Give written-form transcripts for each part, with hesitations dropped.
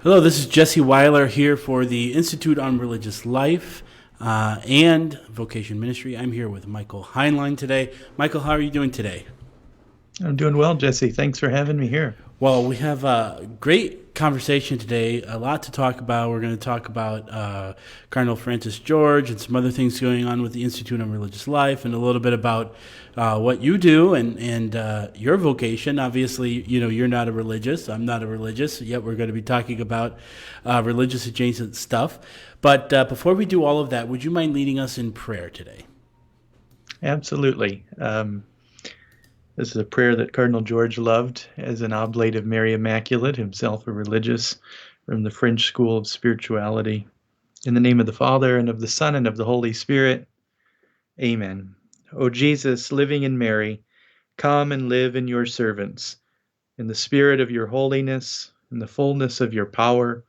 Hello, this is Jesse Weiler here for the Institute on Religious Life and Vocation Ministry. I'm here with Michael Heinlein today. Michael, how are you doing today? I'm doing well, Jesse. Thanks for having me here. Well, we have a great conversation today, a lot to talk about. We're going to talk about Cardinal Francis George and some other things going on with the Institute on Religious Life, and a little bit about what you do and your vocation. Obviously, you know, you're not a religious. I'm not a religious, yet we're going to be talking about religious adjacent stuff. But before we do all of that, would you mind leading us in prayer today? Absolutely. This is a prayer that Cardinal George loved as an oblate of Mary Immaculate, himself a religious from the French School of Spirituality. In the name of the Father, and of the Son, and of the Holy Spirit. Amen. O Jesus, living in Mary, come and live in your servants, in the spirit of your holiness, in the fullness of your power,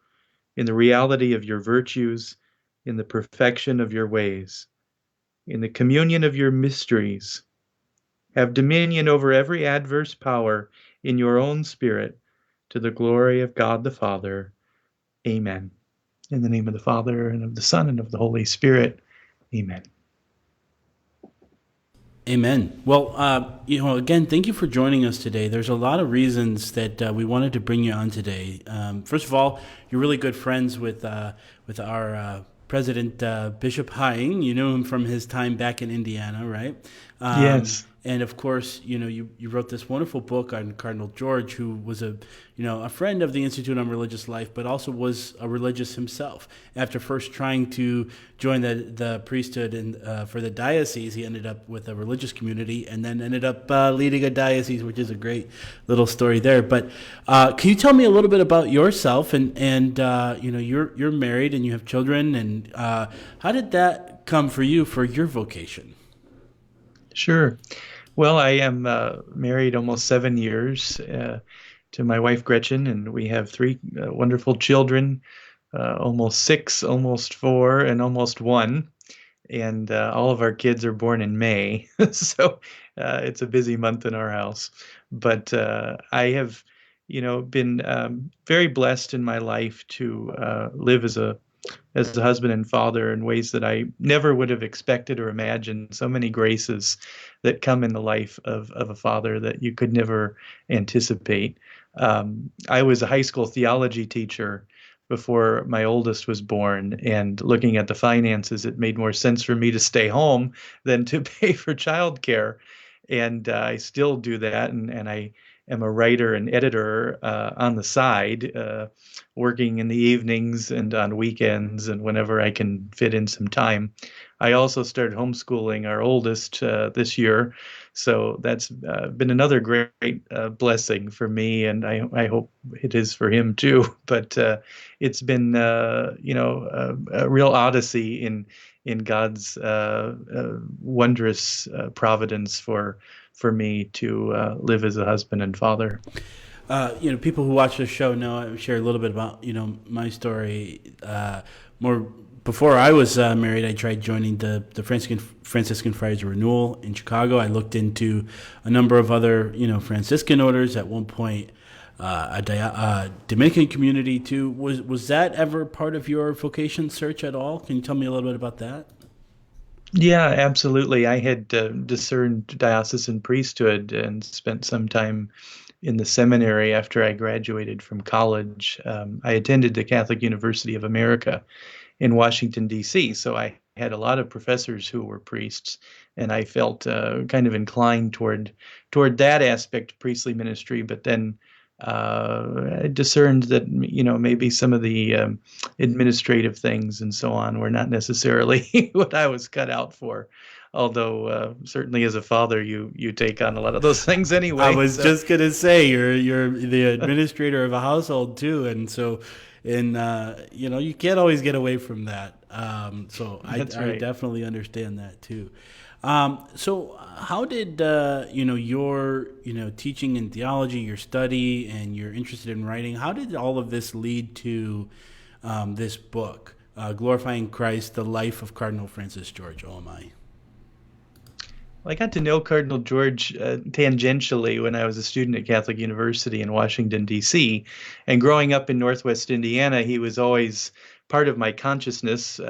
in the reality of your virtues, in the perfection of your ways, in the communion of your mysteries. Have dominion over every adverse power in your own spirit, to the glory of God the Father. Amen. In the name of the Father, and of the Son, and of the Holy Spirit. Amen. Amen. Well, again, thank you for joining us today. There's a lot of reasons that we wanted to bring you on today. First of all, you're really good friends with our president, Bishop Hying. You knew him from his time back in Indiana, right? Yes. And of course, you know, you wrote this wonderful book on Cardinal George, who was a friend of the Institute on Religious Life, but also was a religious himself. After first trying to join the priesthood and for the diocese, he ended up with a religious community, and then ended up leading a diocese, which is a great little story there. But can you tell me a little bit about yourself? And you're married and you have children, and how did that come for you for your vocation? Sure. Well, I am married almost 7 years to my wife Gretchen, and we have three wonderful children, almost six, almost four, and almost one. And all of our kids are born in May, so it's a busy month in our house. But I have, been very blessed in my life to live as a husband and father in ways that I never would have expected or imagined. So many graces that come in the life of a father that you could never anticipate. I was a high school theology teacher before my oldest was born, and looking at the finances, it made more sense for me to stay home than to pay for childcare. And I still do that, and I am a writer and editor on the side, working in the evenings and on weekends and whenever I can fit in some time. I also started homeschooling our oldest this year, so that's been another great blessing for me, and I hope it is for him too. But it's been, a real odyssey in God's wondrous providence for me to live as a husband and father. People who watch this show know I share a little bit about, my story. More before I was married, I tried joining the Franciscan Friars of Renewal in Chicago. I looked into a number of other, Franciscan orders. At one point, a Dominican community too. Was that ever part of your vocation search at all? Can you tell me a little bit about that? Yeah, absolutely. I had discerned diocesan priesthood and spent some time in the seminary after I graduated from college. I attended the Catholic University of America in Washington, D.C., so I had a lot of professors who were priests, and I felt kind of inclined toward that aspect of priestly ministry. But then I discerned that maybe some of the administrative things and so on were not necessarily what I was cut out for. Although certainly as a father, you take on a lot of those things I anyway. was So just gonna say you're the administrator of a household too, and so you can't always get away from that. So that's I right. definitely understand that too. So how did your teaching in theology, your study, and you're interested in writing? How did all of this lead to this book, Glorifying Christ: The Life of Cardinal Francis George, O.M.I? I got to know Cardinal George tangentially when I was a student at Catholic University in Washington, D.C. And growing up in Northwest Indiana, he was always part of my consciousness,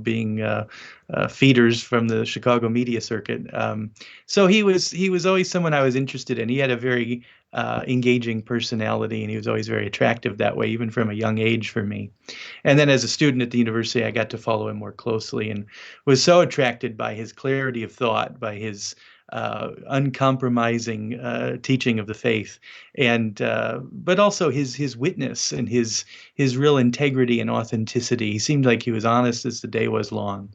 being feeders from the Chicago media circuit. So he was always someone I was interested in. He had a very engaging personality, and he was always very attractive that way, even from a young age for me. And then as a student at the university, I got to follow him more closely and was so attracted by his clarity of thought, by his uncompromising teaching of the faith, and but also his witness and his real integrity and authenticity. He seemed like he was honest as the day was long.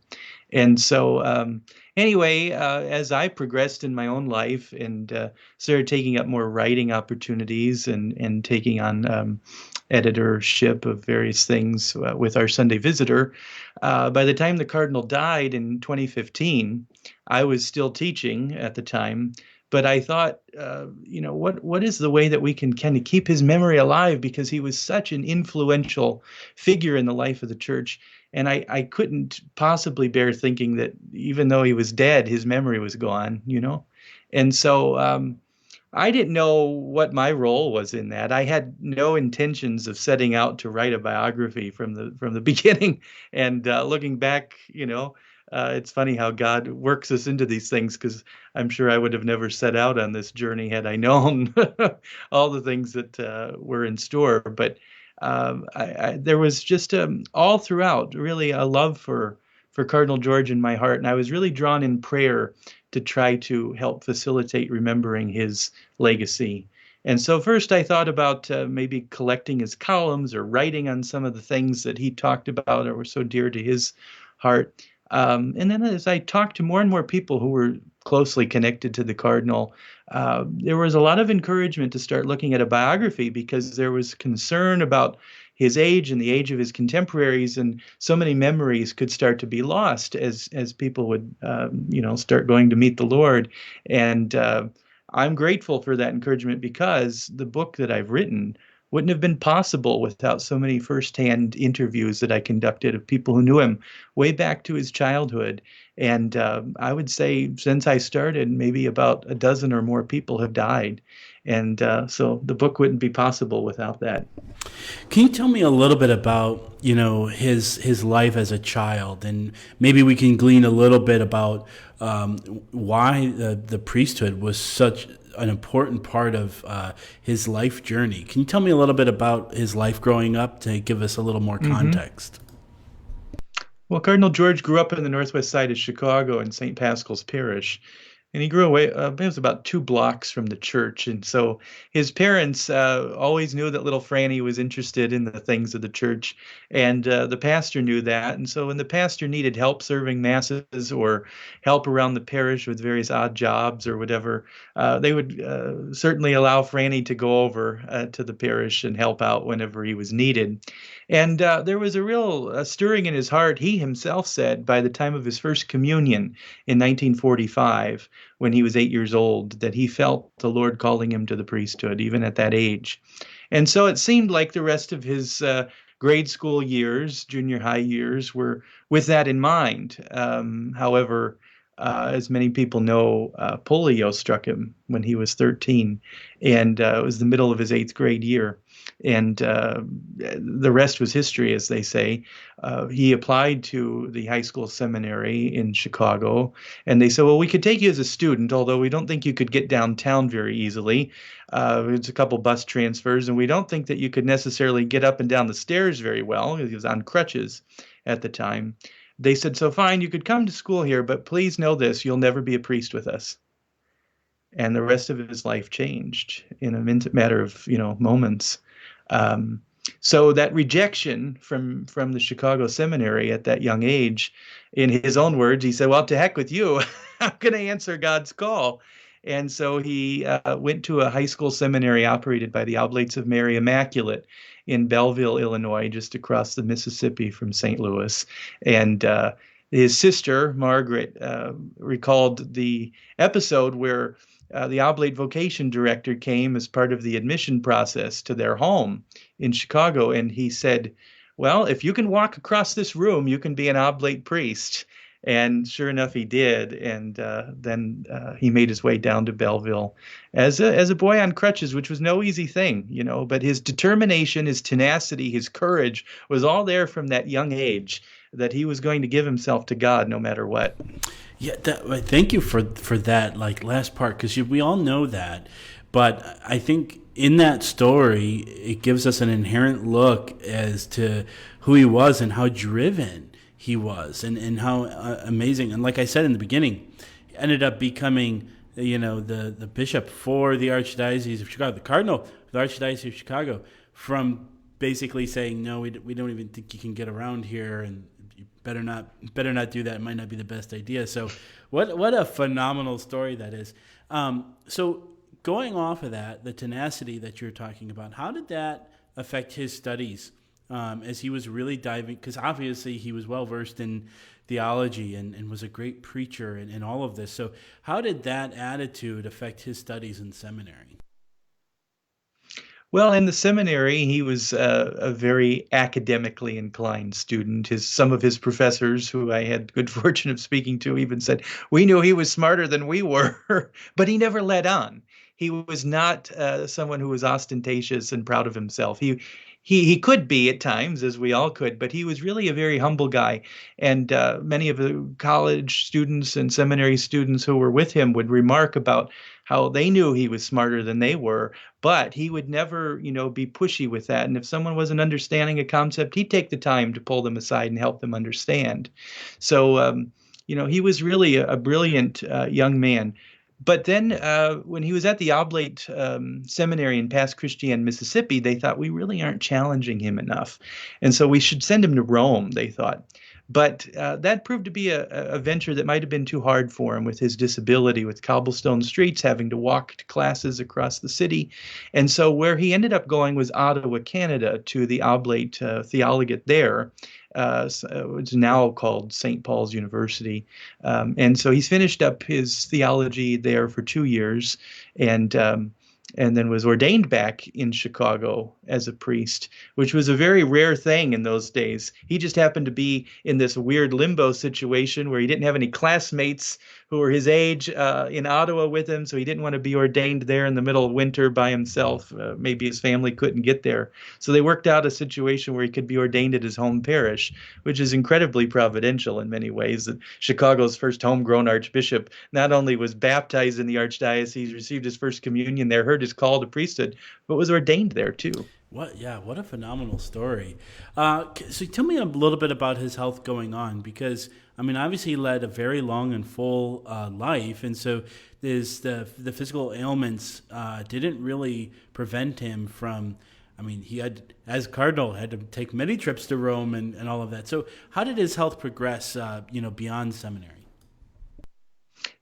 And so, anyway, as I progressed in my own life and started taking up more writing opportunities and taking on editorship of various things with our Sunday Visitor, by the time the Cardinal died in 2015, I was still teaching at the time. But I thought, what is the way that we can kind of keep his memory alive, because he was such an influential figure in the life of the church. And I couldn't possibly bear thinking that even though he was dead, his memory was gone. And so I didn't know what my role was in that. I had no intentions of setting out to write a biography from the beginning. And looking back, it's funny how God works us into these things, because I'm sure I would have never set out on this journey had I known all the things that were in store. But there was just all throughout really a love for Cardinal George in my heart, and I was really drawn in prayer to try to help facilitate remembering his legacy. And so first I thought about maybe collecting his columns or writing on some of the things that he talked about or were so dear to his heart. And then as I talked to more and more people who were closely connected to the Cardinal, there was a lot of encouragement to start looking at a biography, because there was concern about his age and the age of his contemporaries, and so many memories could start to be lost as people would, start going to meet the Lord. And I'm grateful for that encouragement, because the book that I've written wouldn't have been possible without so many firsthand interviews that I conducted of people who knew him way back to his childhood. And I would say since I started, maybe about a dozen or more people have died. And so the book wouldn't be possible without that. Can you tell me a little bit about, his life as a child, and maybe we can glean a little bit about why the priesthood was such an important part of his life journey. Can you tell me a little bit about his life growing up to give us a little more hmm context? Well, Cardinal George grew up in the northwest side of Chicago in St. Pascal's Parish, and he grew away. It was about 2 blocks from the church, and so his parents always knew that little Franny was interested in the things of the church, and the pastor knew that. And so when the pastor needed help serving masses or help around the parish with various odd jobs or whatever, they would certainly allow Franny to go over to the parish and help out whenever he was needed. And there was a real stirring in his heart, he himself said, by the time of his first communion in 1945, when he was 8 years old, that he felt the Lord calling him to the priesthood, even at that age. And so it seemed like the rest of his grade school years, junior high years, were with that in mind. However, as many people know, polio struck him when he was 13, and it was the middle of his eighth grade year. And the rest was history, as they say. He applied to the high school seminary in Chicago, and they said, well, we could take you as a student, although we don't think you could get downtown very easily. It's a couple bus transfers, and we don't think that you could necessarily get up and down the stairs very well. He was on crutches at the time. They said, so fine, you could come to school here, but please know this, you'll never be a priest with us. And the rest of his life changed in a matter of, moments. Um, so that rejection from the Chicago seminary at that young age, in his own words, he said, well, to heck with you. I'm going to answer God's call. And so he went to a high school seminary operated by the Oblates of Mary Immaculate in Belleville, Illinois, just across the Mississippi from St. Louis. And his sister, Margaret, recalled the episode where the Oblate Vocation Director came as part of the admission process to their home in Chicago, and he said, well, if you can walk across this room, you can be an Oblate priest. And sure enough, he did. And then he made his way down to Belleville as a boy on crutches, which was no easy thing, you know. But his determination, his tenacity, his courage was all there from that young age that he was going to give himself to God no matter what. Yeah, thank you for that like last part because we all know that, but I think in that story it gives us an inherent look as to who he was and how driven he was and how amazing. And like I said in the beginning, he ended up becoming the bishop for the Archdiocese of Chicago, the Cardinal of the Archdiocese of Chicago, from basically saying no, we don't even think you can get around here and better not do that. It might not be the best idea. So what a phenomenal story that is. So going off of that, the tenacity that you're talking about, how did that affect his studies as he was really diving? Because obviously he was well versed in theology and was a great preacher and all of this. So how did that attitude affect his studies in seminary? Well, in the seminary, he was a very academically inclined student. Some of his professors, who I had good fortune of speaking to, even said we knew he was smarter than we were, but he never let on. He was not someone who was ostentatious and proud of himself. He could be at times, as we all could, but he was really a very humble guy. And many of the college students and seminary students who were with him would remark about how they knew he was smarter than they were, but he would never, be pushy with that. And if someone wasn't understanding a concept, he'd take the time to pull them aside and help them understand. So, he was really a brilliant young man. But then when he was at the Oblate Seminary in Pass Christian, Mississippi, they thought we really aren't challenging him enough. And so we should send him to Rome, they thought. But that proved to be a venture that might have been too hard for him with his disability, with cobblestone streets, having to walk to classes across the city. And so where he ended up going was Ottawa, Canada, to the Oblate Theologate there. It's now called St. Paul's University. And so he's finished up his theology there for 2 years and then was ordained back in Chicago as a priest, which was a very rare thing in those days. He just happened to be in this weird limbo situation where he didn't have any classmates who were his age in Ottawa with him, so he didn't want to be ordained there in the middle of winter by himself. Maybe his family couldn't get there. So they worked out a situation where he could be ordained at his home parish, which is incredibly providential in many ways. That Chicago's first homegrown archbishop not only was baptized in the archdiocese, received his first communion there, heard his call to priesthood, but was ordained there too. What a phenomenal story. So tell me a little bit about his health going on, because I mean, obviously he led a very long and full life, and so the physical ailments didn't really prevent him from. I mean, he had, as cardinal, had to take many trips to Rome and all of that. So how did his health progress, beyond seminary?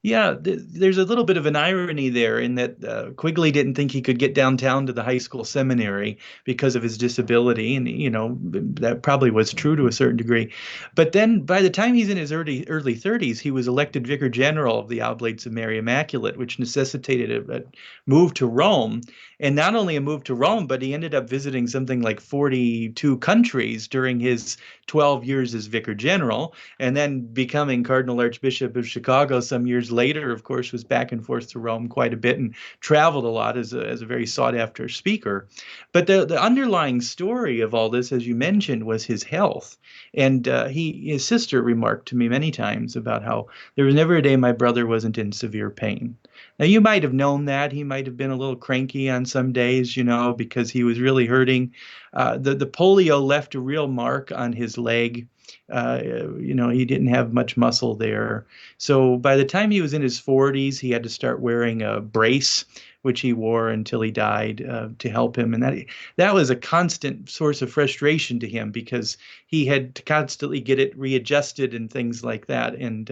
Yeah, there's a little bit of an irony there in that Quigley didn't think he could get downtown to the high school seminary because of his disability, and that probably was true to a certain degree. But then, by the time he's in his early 30s, he was elected vicar general of the Oblates of Mary Immaculate, which necessitated a move to Rome. And not only a move to Rome, but he ended up visiting something like 42 countries during his 12 years as vicar general, and then becoming Cardinal Archbishop of Chicago some years later. Of course, was back and forth to Rome quite a bit and traveled a lot as a very sought after speaker. But the underlying story of all this, as you mentioned, was his health. And his sister remarked to me many times about how there was never a day my brother wasn't in severe pain. Now, you might have known that. He might have been a little cranky on some days, because he was really hurting. The polio left a real mark on his leg. He didn't have much muscle there. So by the time he was in his 40s, he had to start wearing a brace, which he wore until he died to help him. And that was a constant source of frustration to him because he had to constantly get it readjusted and things like that. And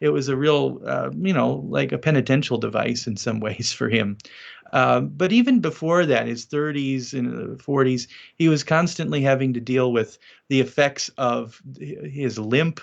it was a real, like a penitential device in some ways for him. But even before that, his 30s and 40s, he was constantly having to deal with the effects of his limp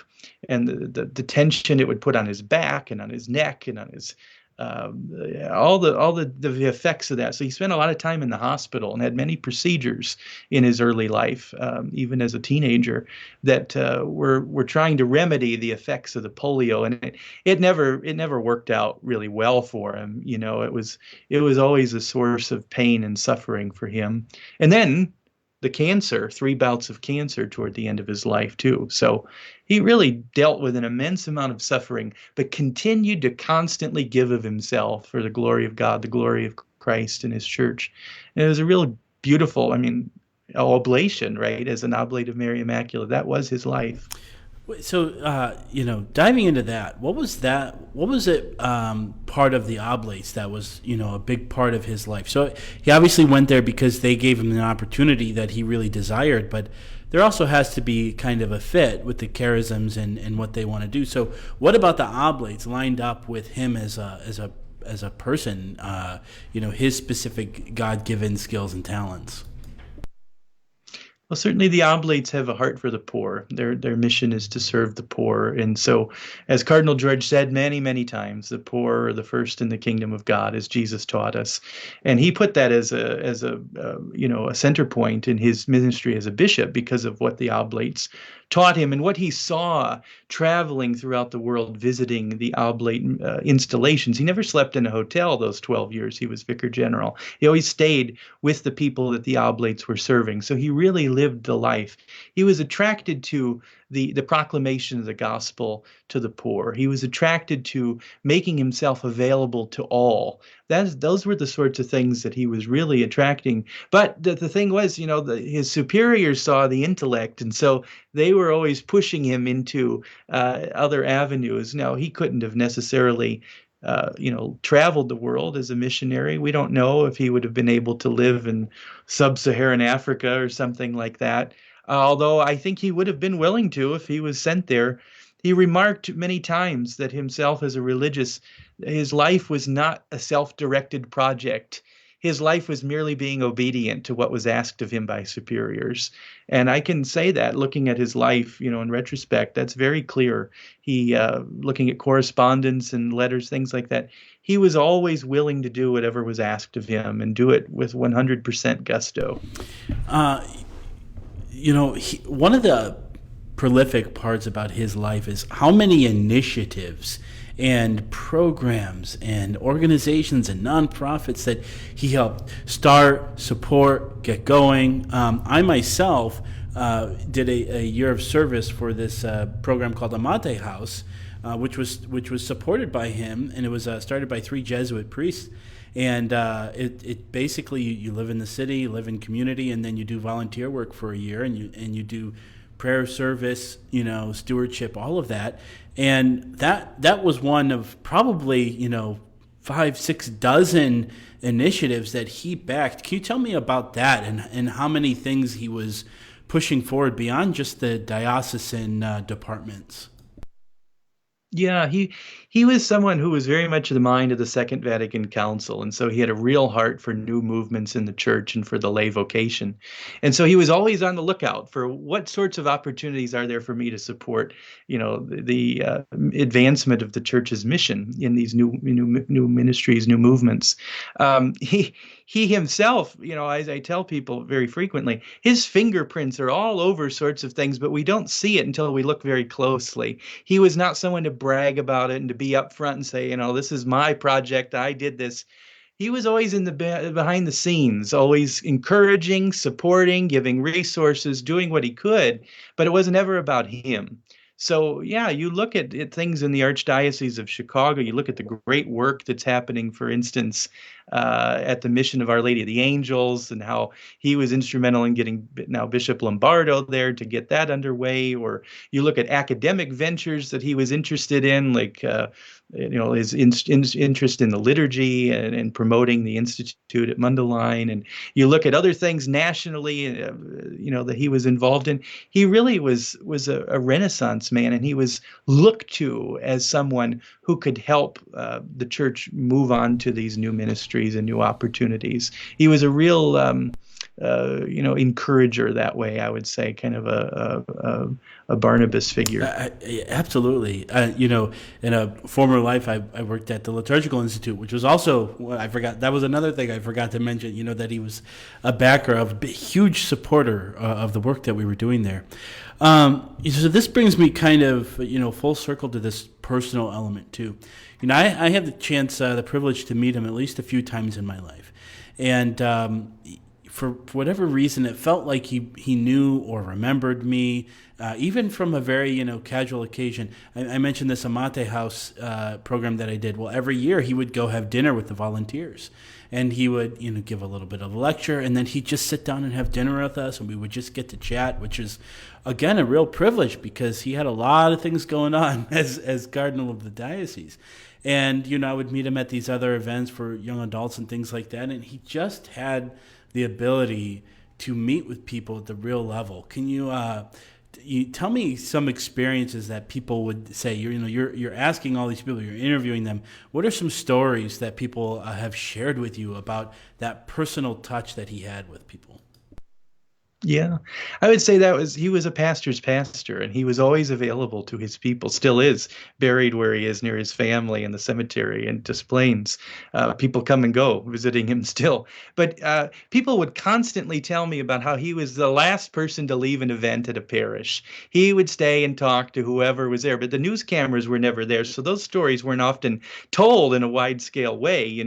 and the tension it would put on his back and on his neck and on his all the effects of that. So he spent a lot of time in the hospital and had many procedures in his early life, even as a teenager, that were trying to remedy the effects of the polio, and it never worked out really well for him. It was always a source of pain and suffering for him. And then the cancer, three bouts of cancer toward the end of his life too. So he really dealt with an immense amount of suffering, but continued to constantly give of himself for the glory of God, the glory of Christ and his church. And it was a real beautiful, I mean, oblation, right? As an oblate of Mary Immaculate. That was his life. So, diving into that, what was that? What was it part of the Oblates that was, a big part of his life? So he obviously went there because they gave him an opportunity that he really desired, but there also has to be kind of a fit with the charisms and what they want to do. So what about the Oblates lined up with him as a person, his specific God-given skills and talents? Well, certainly the Oblates have a heart for the poor. Their mission is to serve the poor. And so, as Cardinal George said many, many times, the poor are the first in the kingdom of God, as Jesus taught us. And he put that as a center point in his ministry as a bishop because of what the Oblates taught him and what he saw traveling throughout the world, visiting the Oblate installations. He never slept in a hotel those 12 years he was vicar general. He always stayed with the people that the Oblates were serving. So he really lived the life. He was attracted to the proclamation of the gospel to the poor. He was attracted to making himself available to all. Those were the sorts of things that he was really attracting. But the thing was, his superiors saw the intellect, and so they were always pushing him into other avenues. Now, he couldn't have necessarily traveled the world as a missionary. We don't know if he would have been able to live in sub-Saharan Africa or something like that. Although I think he would have been willing to if he was sent there. He remarked many times that himself as a religious, his life was not a self-directed project. His life was merely being obedient to what was asked of him by superiors. And I can say that looking at his life, in retrospect, that's very clear. He, looking at correspondence and letters, things like that, he was always willing to do whatever was asked of him and do it with 100% gusto. One of the prolific parts about his life is how many initiatives and programs and organizations and nonprofits that he helped start, support, get going. I myself did a year of service for this program called Amate House, which was supported by him, and it was started by 3 Jesuit priests. And it basically, you live in the city, you live in community, and then you do volunteer work for a year, and you do prayer service, stewardship, all of that. And that was one of probably 5-6 dozen initiatives that he backed. Can you tell me about that and how many things he was pushing forward beyond just the diocesan departments? Yeah, he was someone who was very much the mind of the Second Vatican Council, and so he had a real heart for new movements in the church and for the lay vocation. And so he was always on the lookout for what sorts of opportunities are there for me to support, the advancement of the church's mission in these new ministries, new movements. He himself, as I tell people very frequently, his fingerprints are all over sorts of things, but we don't see it until we look very closely. He was not someone to brag about it and to be upfront and say, this is my project, I did this. He was always in the behind the scenes, always encouraging, supporting, giving resources, doing what he could, but it wasn't ever about him. So, yeah, you look at things in the Archdiocese of Chicago, you look at the great work that's happening, for instance, at the Mission of Our Lady of the Angels, and how he was instrumental in getting now Bishop Lombardo there to get that underway. Or you look at academic ventures that he was interested in, like his interest in the liturgy and promoting the Institute at Mundelein. And you look at other things nationally, that he was involved in. He really was a Renaissance man, and he was looked to as someone who could help the church move on to these new ministries and new opportunities. He was a real encourager that way. I would say kind of a Barnabas figure. Absolutely. In a former life, I worked at the Liturgical Institute, which was also, I forgot, that was another thing I forgot to mention, that he was a backer of, a huge supporter of the work that we were doing there. So this brings me kind of, full circle to this personal element too. I have the chance, the privilege to meet him at least a few times in my life. And for whatever reason, it felt like he knew or remembered me, even from a very casual occasion. I mentioned this Amate House program that I did. Well, every year he would go have dinner with the volunteers, and he would give a little bit of a lecture, and then he'd just sit down and have dinner with us, and we would just get to chat, which is again a real privilege because he had a lot of things going on as Cardinal of the diocese. And I would meet him at these other events for young adults and things like that, and he just had the ability to meet with people at the real level. Can you tell me some experiences that people would say? You're asking all these people, you're interviewing them. What are some stories that people have shared with you about that personal touch that he had with people? Yeah, I would say he was a pastor's pastor, and he was always available to his people, still is, buried where he is near his family in the cemetery in Des Plaines. People come and go visiting him still. But people would constantly tell me about how he was the last person to leave an event at a parish. He would stay and talk to whoever was there, but the news cameras were never there, so those stories weren't often told in a wide-scale way.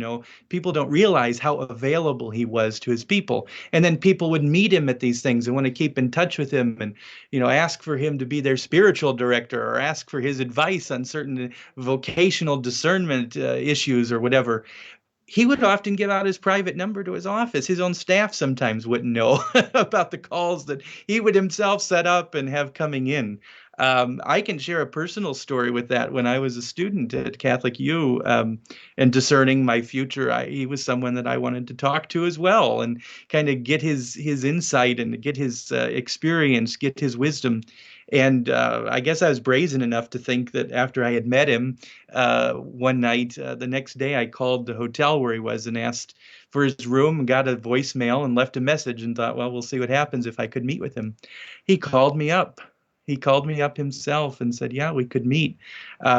People don't realize how available he was to his people. And then people would meet him at these things and want to keep in touch with him and ask for him to be their spiritual director or ask for his advice on certain vocational discernment issues or whatever. He would often give out his private number to his office. His own staff sometimes wouldn't know about the calls that he would himself set up and have coming in. I can share a personal story with that. When I was a student at Catholic U and discerning my future, he was someone that I wanted to talk to as well and kind of get his insight and get his experience, get his wisdom. And I guess I was brazen enough to think that after I had met him one night, the next day I called the hotel where he was and asked for his room and got a voicemail and left a message and thought, well, we'll see what happens if I could meet with him. He called me up. He called me up himself and said, yeah, we could meet.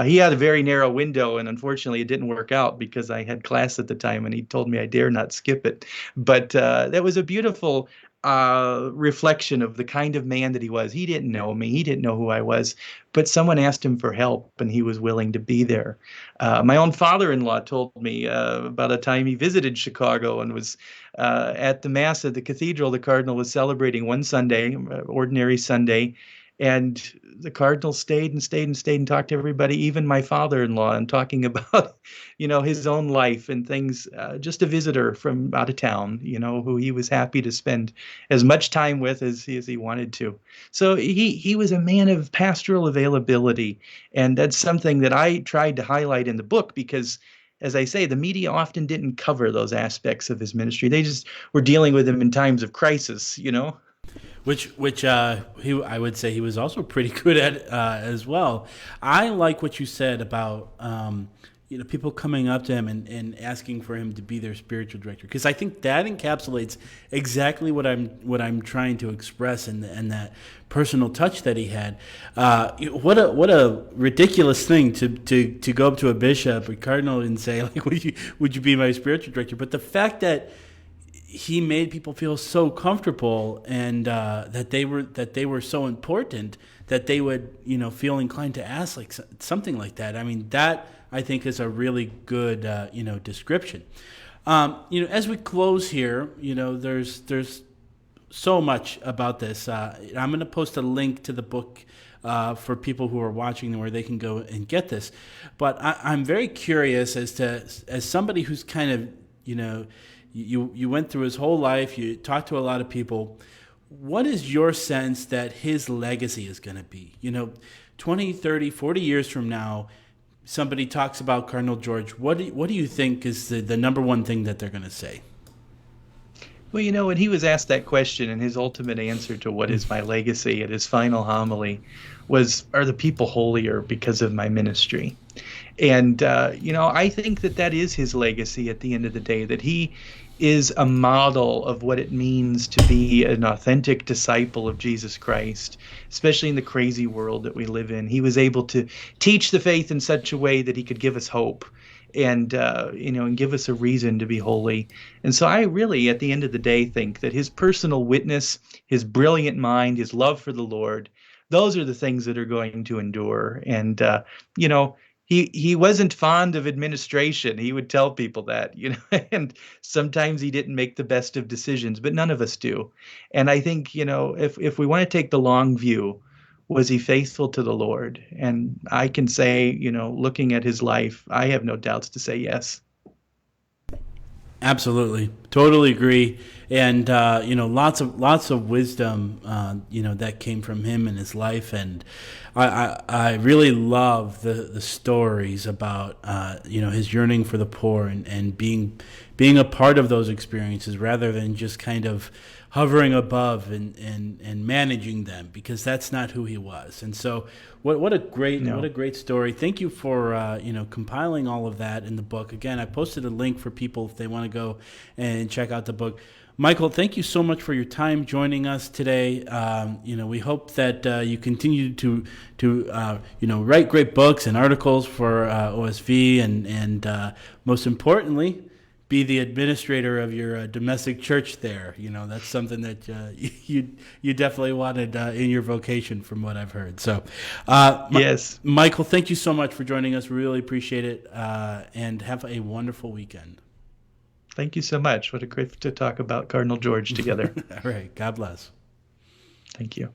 He had a very narrow window, and unfortunately it didn't work out because I had class at the time, and he told me I dare not skip it. But that was a beautiful reflection of the kind of man that he was. He didn't know me. He didn't know who I was. But someone asked him for help, and he was willing to be there. My own father-in-law told me about a time he visited Chicago and was at the Mass at the cathedral. The Cardinal was celebrating one Sunday, ordinary Sunday, and the Cardinal stayed and talked to everybody, even my father-in-law, and talking about, his own life and things. Just a visitor from out of town, who he was happy to spend as much time with as he wanted to. So he was a man of pastoral availability, and that's something that I tried to highlight in the book because, as I say, the media often didn't cover those aspects of his ministry. They just were dealing with him in times of crisis, Which I would say he was also pretty good at as well. I like what you said about people coming up to him and asking for him to be their spiritual director, because I think that encapsulates exactly what I'm trying to express and that personal touch that he had. What a ridiculous thing to go up to a bishop or cardinal and say, like, would you be my spiritual director? But the fact that he made people feel so comfortable and that they were so important that they would feel inclined to ask like something like that. I mean, that I think is a really good description. As we close here, there's so much about this. I'm going to post a link to the book for people who are watching where they can go and get this. But I'm very curious as somebody who's kind of You went through his whole life. You talked to a lot of people. What is your sense that his legacy is going to be? 20, 30, 40 years from now, somebody talks about Cardinal George. What do you think is the number one thing that they're going to say? Well, when he was asked that question, and his ultimate answer to what is my legacy at his final homily was, are the people holier because of my ministry? And, I think that is his legacy at the end of the day, that he is a model of what it means to be an authentic disciple of Jesus Christ, especially in the crazy world that we live in. He was able to teach the faith in such a way that he could give us hope and and give us a reason to be holy. And so I really, at the end of the day, think that his personal witness, his brilliant mind, his love for the Lord, those are the things that are going to endure. And you know, he wasn't fond of administration. He would tell people that, and sometimes he didn't make the best of decisions, but none of us do. And I think, if we want to take the long view, was he faithful to the Lord? And I can say, looking at his life, I have no doubts to say yes. Absolutely, totally agree, and lots of wisdom, that came from him in his life, and I really love the stories about his yearning for the poor and being a part of those experiences rather than just kind of hovering above and managing them, because that's not who he was. And so what a No. great story. Thank you for compiling all of that in the book. Again, I posted a link for people if they want to go and check out the book. Michael, thank you so much for your time joining us today. We hope that you continue to write great books and articles for OSV, and most importantly, be the administrator of your domestic church there. That's something that you definitely wanted in your vocation, from what I've heard. So, Yes. Michael, thank you so much for joining us. We really appreciate it, and have a wonderful weekend. Thank you so much. What a great to talk about Cardinal George together. All right. God bless. Thank you.